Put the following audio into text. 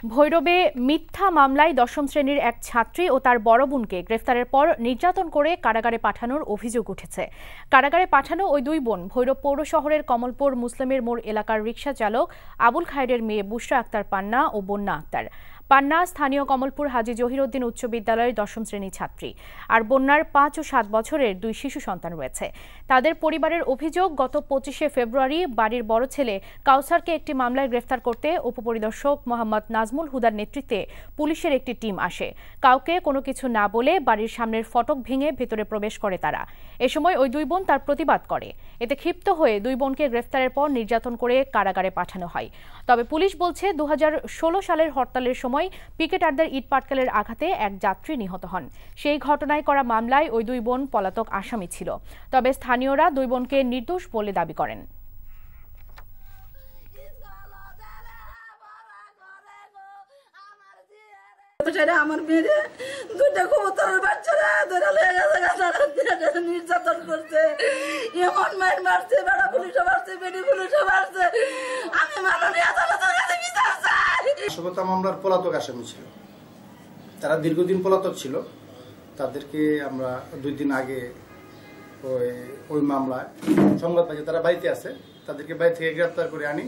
ভৈরবে মিথ্যা মামলায় দশম শ্রেণীর এক ছাত্রী ও তার বড় বোনকে গ্রেফতারের পর নির্যাতন করে কারাগারে পাঠানোর অভিযোগ উঠেছে। কারাগারে পাঠানো ওই দুই বোন ভৈরব পৌর শহরের কমলপুর মুসলিমের মোড় এলাকার রিকশা চালক আবুল খায়েরের মেয়ে বুশরা আক্তার পান্না ও বন্যা আক্তার। পান্না স্থানীয় কমলপুর হাজী জহিরউদ্দিন উচ্চ বিদ্যালয়ের দশম শ্রেণী ছাত্রী, আর বন্যার ৫ ও ৭ বছরের দুই শিশু সন্তান রয়েছে। তাদের পরিবারের অভিযোগ, গত ২৫শে ফেব্রুয়ারি বাড়ির বড় ছেলে কাউসারকে একটি মামলায় গ্রেফতার করতে উপপরিদর্শক মোহাম্মদ নাজমুল হুদার নেতৃত্বে পুলিশের একটি টিম আসে। কাউকে কোনো কিছু না বলে বাড়ির সামনের ফটক ভেঙে ভেতরে প্রবেশ করে তারা। এ সময় ওই দুই বোন তার প্রতিবাদ করে। এতে ক্ষিপ্ত হয়ে দুই বোনকে গ্রেফতারের পর নির্যাতন করে কারাগারে পাঠানো হয়। তবে পুলিশ বলছে ২০১৬ সালের হরতালের সময় পিকেটারদের ইট পাটকেলের আঘাতে এক যাত্রী নিহত হন। সেই ঘটনায় করা মামলায় ওই দুই বোন পলাতক আসামি ছিল। তবে স্থানীয়রা দুই বোনকে নির্দোষ বলে দাবি করেন। আমার মেয়ে দুইটা কবুতরের বাচ্চারা ধরে গেছে, নির্যাতন করছে, এমন মার মারছে, বেড়া পুলিশও মারছে, বেডি পুলিশও মারছে। আমি মাননীয় আদালতের কাছে বিচার চাই। নাশকতা মামলার পলাতক আসামি ছিল, তারা দীর্ঘদিন পলাতক ছিল। তাদেরকে আমরা 2 দিন আগে ওই মামলায় সংবাদ পাই তারা বাড়িতে আছে, তাদেরকে বাড়ি থেকে গ্রেপ্তার করে আনি।